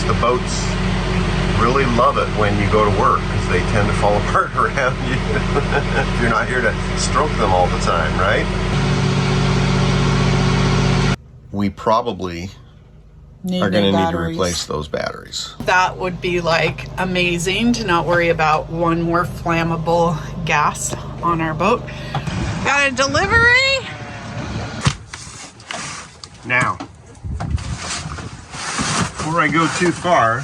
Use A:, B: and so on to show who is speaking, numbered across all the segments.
A: guess the boats really love it when you go to work because they tend to fall apart around you if you're not here to stroke them all the time, right? We probably are going to need to replace those batteries.
B: That would be like amazing to not worry about one more flammable gas on our boat. Got a delivery?
A: Now, before I go too far,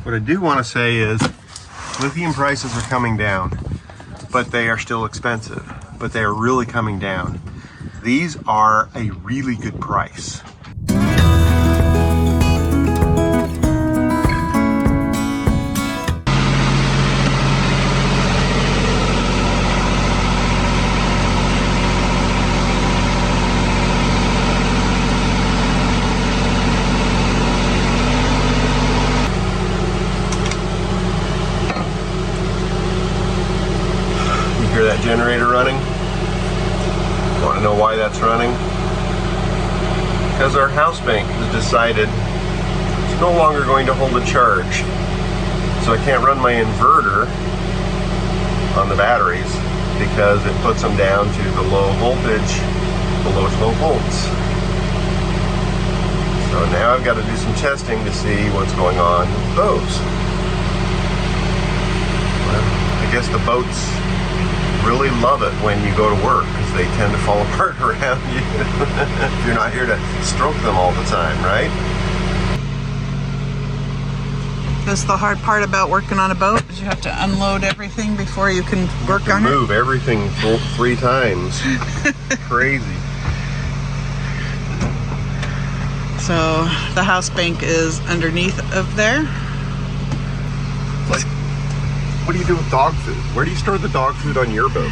A: what I do want to say is lithium prices are coming down, but they are still expensive, but they are really coming down. These are a really good price. You hear that generator running? Want to know why that's running? Because our house bank has decided it's no longer going to hold a charge. So I can't run my inverter on the batteries because it puts them down to the low voltage, below 12 volts. So now I've got to do some testing to see what's going on with those. Well, I guess the boats really love it when you go to work because they tend to fall apart around you if you're not here to stroke them all the time, right?
B: That's the hard part about working on a boat, is you have to unload everything before you can work on it.
A: Move everything 3 times. Crazy.
B: So the house bank is underneath of there.
A: Like, what do you do with dog food? Where do you store the dog food on your boat?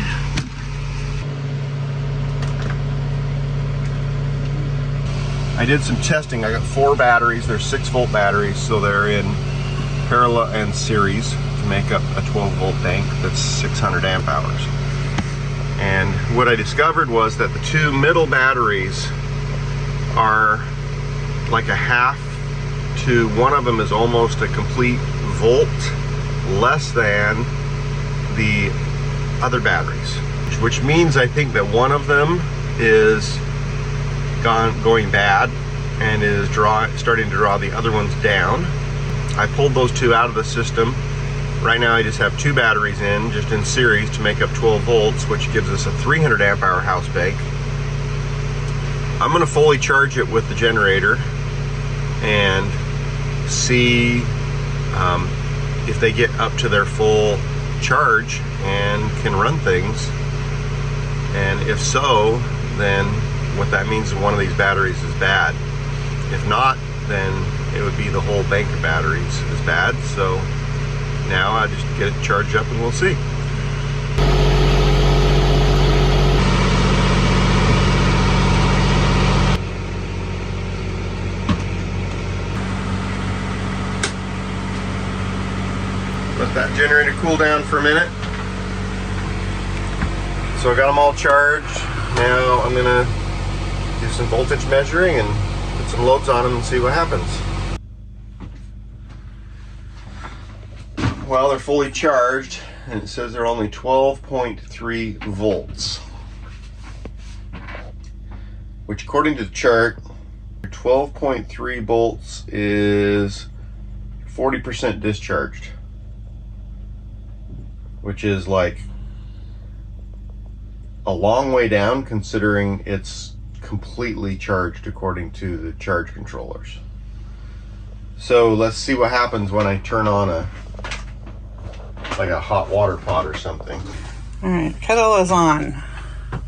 A: I did some testing. I got 4 batteries. They're 6-volt batteries, so they're in parallel and series to make up a 12-volt bank that's 600 amp hours. And what I discovered was that the 2 middle batteries are like a half to one of them is almost a complete volt less than the other batteries, which means I think that one of them is going bad and is starting to draw the other ones down. I pulled those 2 out of the system. Right now I just have 2 batteries in, just in series to make up 12 volts, which gives us a 300 amp hour house bank. I'm going to fully charge it with the generator and see if they get up to their full charge and can run things. And if so, then what that means is one of these batteries is bad. If not, then it would be the whole bank of batteries is bad. So now I just get it charged up and we'll see. Let that generator cool down for a minute. So I got them all charged. Now I'm gonna do some voltage measuring and put some loads on them and see what happens. Well, they're fully charged and it says they're only 12.3 volts. Which according to the chart, 12.3 volts is 40% discharged. Which is like a long way down considering it's completely charged according to the charge controllers. So let's see what happens when I turn on like a hot water pot or something.
B: All right, kettle is on.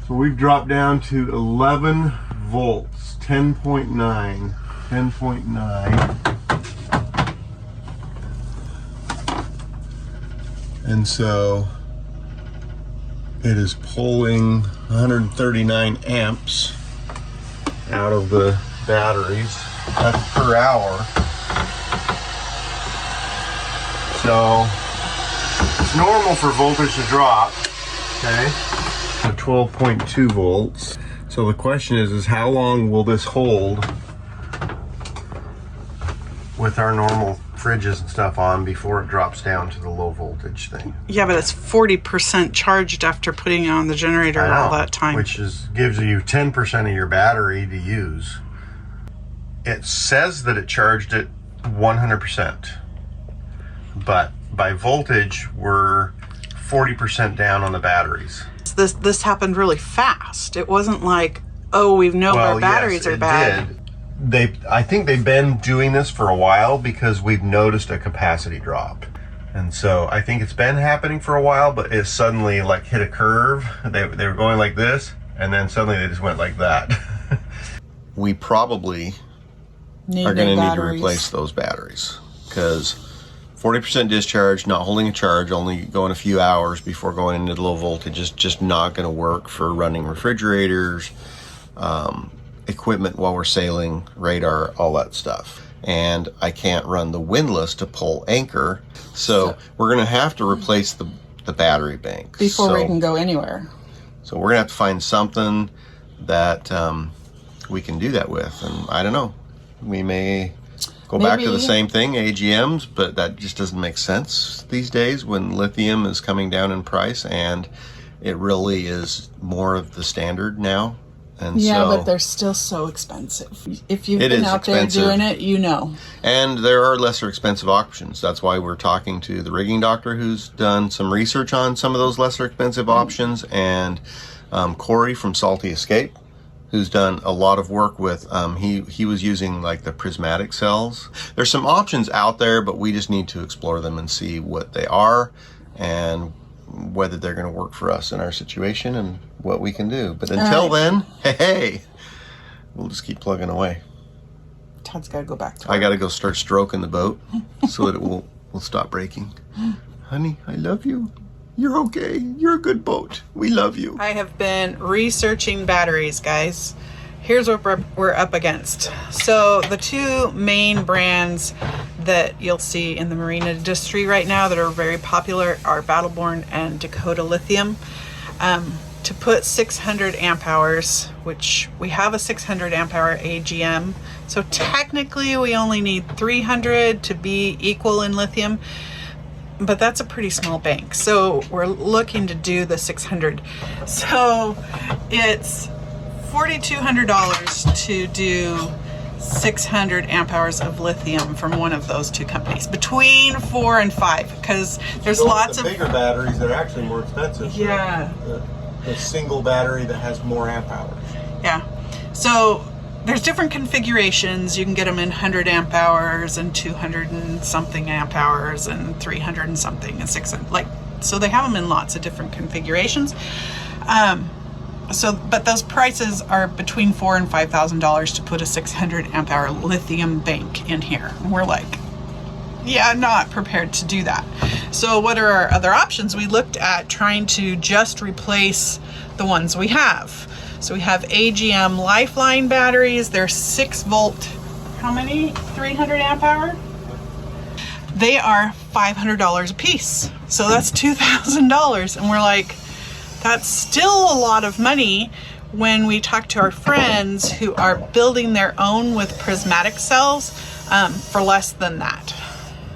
A: So we've dropped down to 11 volts, 10.9, 10.9. And so it is pulling 139 amps out of the batteries. That's per hour. So it's normal for voltage to drop, okay? 12.2 volts. So the question is how long will this hold with our normal fridges and stuff on before it drops down to the low voltage thing.
B: Yeah, but it's 40% charged after putting it on the generator all that time.
A: Which gives you 10% of your battery to use. It says that it charged it 100%, but by voltage, we're 40% down on the batteries.
B: This happened really fast. It wasn't like, oh, we know our batteries are bad.
A: I think they've been doing this for a while because we've noticed a capacity drop. And so I think it's been happening for a while, but it suddenly like hit a curve. They were going like this, and then suddenly they just went like that. We probably are going to need to replace those batteries because 40% discharge, not holding a charge, only going a few hours before going into the low voltage is just not going to work for running refrigerators, equipment while we're sailing, radar, all that stuff. And I can't run the windlass to pull anchor, so we're going to have to replace the battery bank
B: before we can go anywhere.
A: So we're going to have to find something that we can do that with, and I don't know. We may go back to the same thing, AGMs, but that just doesn't make sense these days when lithium is coming down in price, and it really is more of the standard now. And
B: but they're still so expensive. If you've been out there doing it, you know. And
A: there are lesser expensive options. That's why we're talking to the rigging doctor who's done some research on some of those lesser expensive options, and Corey from Salty Escape, who's done a lot of work with, he was using like the prismatic cells. There's some options out there, but we just need to explore them and see what they are and whether they're going to work for us in our situation and what we can do. But until then, hey, we'll just keep plugging away.
B: Todd's got to go back to work.
A: I got to go start stroking the boat so that it will stop breaking. Honey, I love you. You're okay. You're a good boat. We love you.
B: I have been researching batteries, guys. Here's what we're up against. So the two main brands that you'll see in the marine industry right now that are very popular are Battleborn and Dakota Lithium. To put 600 amp hours, which we have a 600 amp hour AGM, so technically we only need 300 to be equal in lithium, but that's a pretty small bank. So we're looking to do the 600. So it's $4,200 to do 600 amp hours of lithium from one of those two companies, between 4 and 5, because there's lots of
A: bigger batteries that are actually more expensive.
B: Yeah.
A: The single battery that has more amp hours.
B: Yeah. So there's different configurations. You can get them in 100 amp hours and 200 and something amp hours and 300 and something and 600. So they have them in lots of different configurations. But those prices are between $4,000 and $5,000 to put a 600 amp hour lithium bank in here. And we're like, yeah, not prepared to do that. So what are our other options? We looked at trying to just replace the ones we have. So we have AGM Lifeline batteries. They're 6 volt, how many? 300 amp hour? They are $500 a piece. So that's $2,000. And we're like, that's still a lot of money when we talk to our friends who are building their own with prismatic cells for less than that.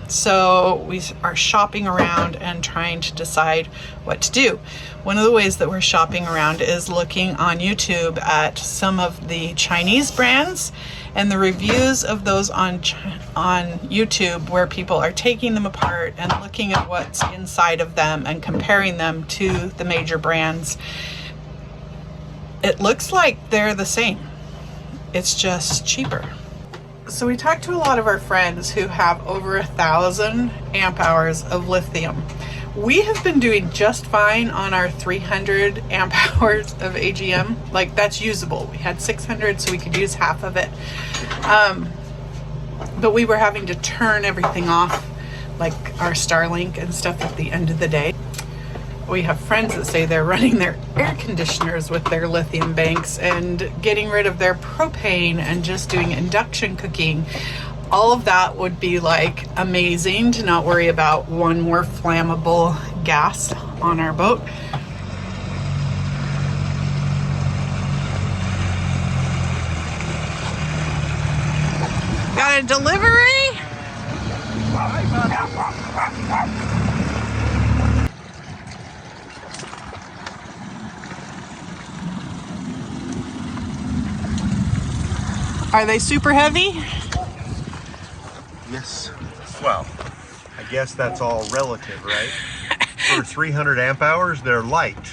B: So we are shopping around and trying to decide what to do. One of the ways that we're shopping around is looking on YouTube at some of the Chinese brands and the reviews of those on YouTube, where people are taking them apart and looking at what's inside of them and comparing them to the major brands. It looks like they're the same. It's just cheaper. So we talked to a lot of our friends who have over 1,000 amp hours of lithium. We have been doing just fine on our 300 amp hours of AGM. Like, that's usable. We had 600, so we could use half of it. But we were having to turn everything off, like our Starlink and stuff, at the end of the day. We have friends that say they're running their air conditioners with their lithium banks and getting rid of their propane and just doing induction cooking. All of that would be like amazing to not worry about one more flammable gas on our boat. Got a delivery. Are they super heavy?
A: Yes. Well, I guess that's all relative, right? For 300 amp hours, they're light.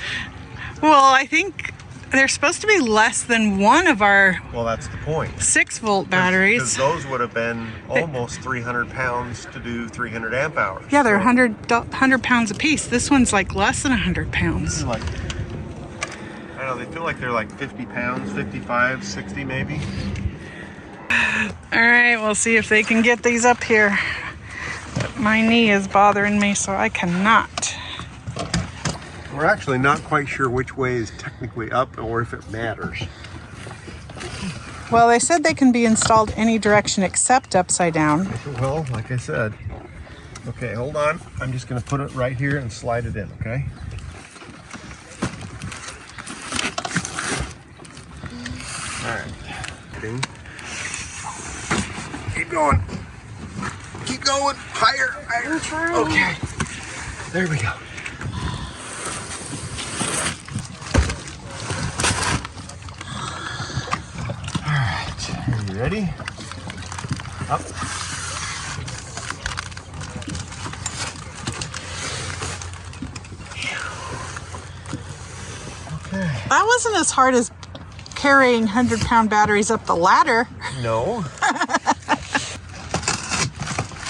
B: Well, I think they're supposed to be less than one of our
A: Well, that's the point.
B: 6-volt batteries.
A: Because those would have been almost 300 pounds to do 300 amp hours.
B: Yeah, they're
A: So
B: 100 pounds a piece. This one's like less than 100 pounds.
A: like, I don't know, they feel like they're like 50 pounds, 55, 60 maybe.
B: All right, we'll see if they can get these up here. But my knee is bothering me, so I cannot.
A: We're actually not quite sure which way is technically up or if it matters.
B: Well, they said they can be installed any direction except upside down.
A: Well, like I said. Okay, hold on. I'm just going to put it right here and slide it in, okay? All right. Keep going. Keep going. Higher. Higher. Okay. There we go. All right. Are you ready? Up. Okay.
B: That wasn't as hard as carrying 100-pound batteries up the ladder.
A: No.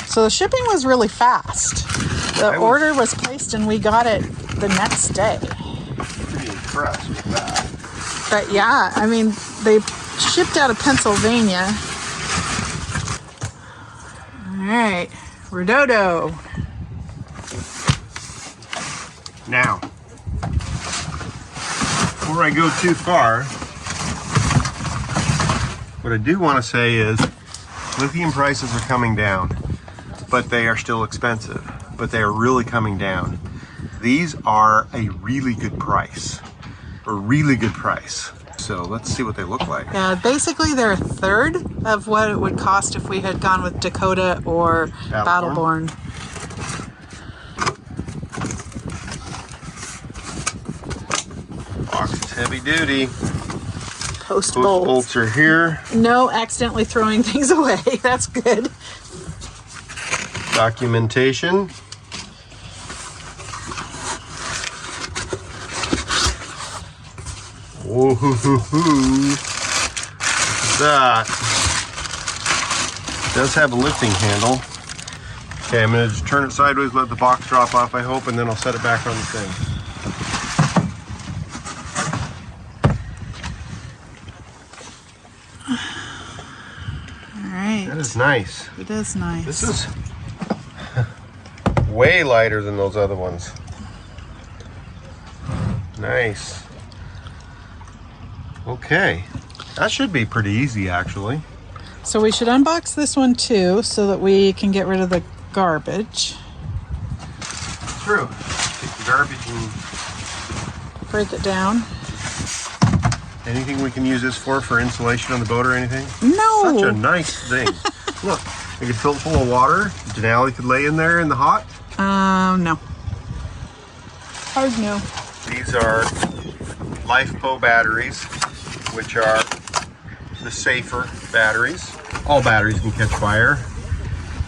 B: So the shipping was really fast. The order was placed and we got it the next day.
A: Pretty impressed with that.
B: But yeah, I mean, they shipped out of Pennsylvania. All right, Redodo.
A: Now, before I go too far, what I do want to say is lithium prices are coming down, but they are still expensive, but they are really coming down. These are a really good price, So let's see what they look like.
B: Yeah, basically they're a third of what it would cost if we had gone with Dakota or Battleborn.
A: Box is heavy duty.
B: Post
A: Post bolts are here.
B: No accidentally throwing things away. That's good.
A: Documentation. Whoa, hoo, hoo, hoo. Look at that. It does have a lifting handle. Okay, I'm going to just turn it sideways, let the box drop off, I hope, and then I'll set it back on the thing.
B: All right.
A: That is nice.
B: It is nice.
A: This is way lighter than those other ones. Nice. Okay. That should be pretty easy, actually.
B: So we should unbox this one too so that we can get rid of the garbage.
A: True. Take the garbage and...
B: Break it down.
A: Anything we can use this for insulation on the boat or anything?
B: No!
A: Such a nice thing. Look, you could fill it full of water. Denali could lay in there in the hot.
B: No. Hard no.
A: These are LifePo batteries, which are the safer batteries. All batteries can catch fire,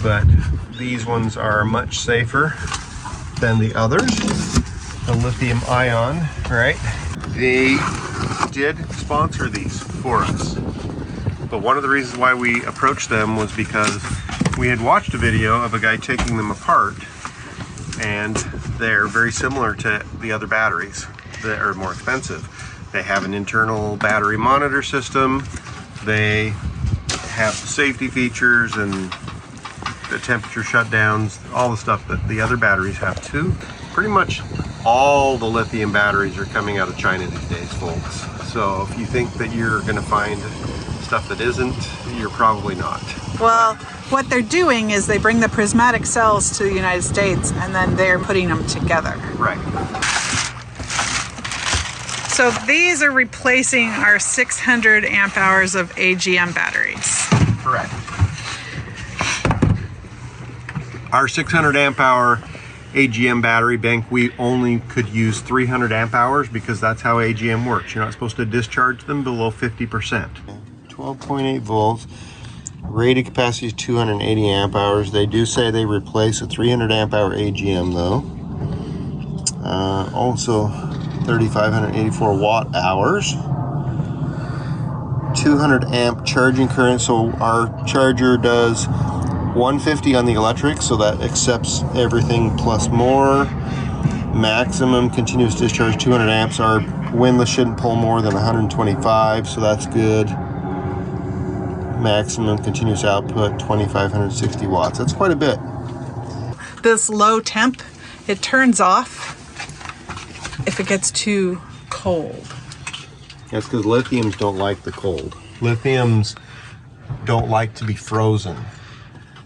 A: but these ones are much safer than the others. The lithium ion, right? They did sponsor these for us. But one of the reasons why we approached them was because we had watched a video of a guy taking them apart, and they're very similar to the other batteries that are more expensive. They have an internal battery monitor system. They have safety features and the temperature shutdowns, all the stuff that the other batteries have too. Pretty much all the lithium batteries are coming out of China these days, folks. So if you think that you're gonna find stuff that isn't, you're probably not.
B: Well, what they're doing is they bring the prismatic cells to the United States and then they're putting them together.
A: Right.
B: So these are replacing our 600 amp hours of AGM batteries.
A: Correct. Our 600 amp hour AGM battery bank, we only could use 300 amp hours because that's how AGM works. You're not supposed to discharge them below 50%. 12.8 volts. Rated capacity is 280 amp hours. They do say they replace a 300 amp hour AGM though. Also 3,584 watt hours. 200 amp charging current. So our charger does 150 on the electric, so that accepts everything plus more. Maximum continuous discharge 200 amps. Our windlass shouldn't pull more than 125, so that's good. Maximum continuous output 2,560 watts. That's quite a bit.
B: This low temp, it turns off if it gets too cold.
A: That's because lithiums don't like the cold. Lithiums don't like to be frozen.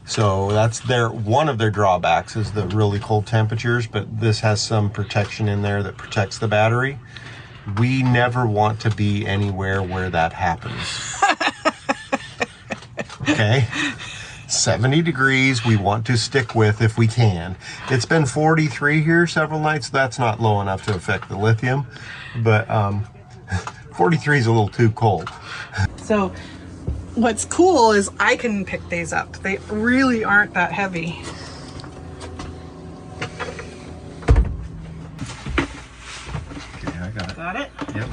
A: So that's one of their drawbacks is the really cold temperatures, but this has some protection in there that protects the battery. We never want to be anywhere where that happens. Okay? 70 degrees we want to stick with if we can. It's been 43 here several nights. That's not low enough to affect the lithium, but 43 is a little too cold.
B: So what's cool is I can pick these up. They really aren't that heavy.
A: Okay, I got it.
B: Got it?
A: Yep.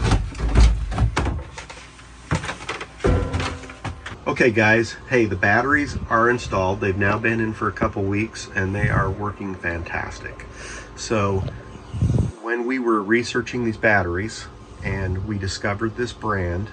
A: Okay guys, hey, the batteries are installed. They've now been in for a couple weeks and they are working fantastic. So when we were researching these batteries and we discovered this brand,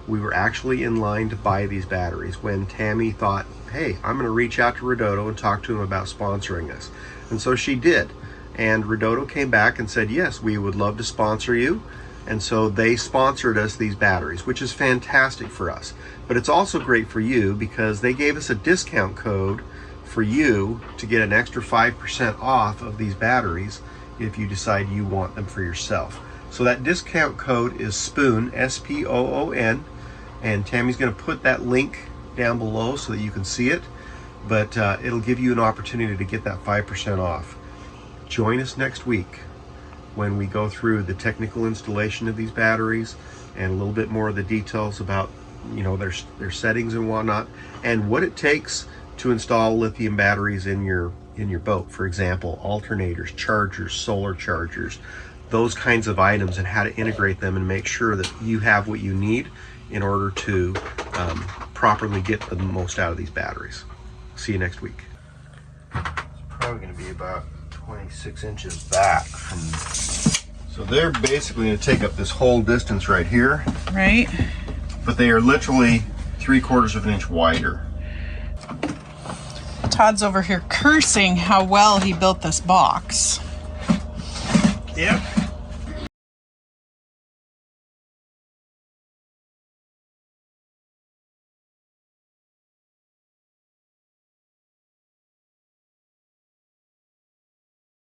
A: we were actually in line to buy these batteries when Tammy thought, hey, I'm going to reach out to Redodo and talk to him about sponsoring us. And so she did. And Redodo came back and said, yes, we would love to sponsor you. And so they sponsored us these batteries, which is fantastic for us. But it's also great for you because they gave us a discount code for you to get an extra 5% off of these batteries if you decide you want them for yourself. So that discount code is SPOON, S-P-O-O-N, and Tammy's going to put that link down below so that you can see it, but it'll give you an opportunity to get that 5% off. Join us next week when we go through the technical installation of these batteries and a little bit more of the details about, you know, their settings and whatnot, and what it takes to install lithium batteries in your boat. For example, alternators, chargers, solar chargers, those kinds of items, and how to integrate them and make sure that you have what you need in order to properly get the most out of these batteries. See you next week. It's probably going to be about 26 inches back from, so they're basically going to take up this whole distance right here,
B: Right?
A: but they are literally 3/4 of an inch wider.
B: Todd's over here cursing how well he built this box.
A: Yep.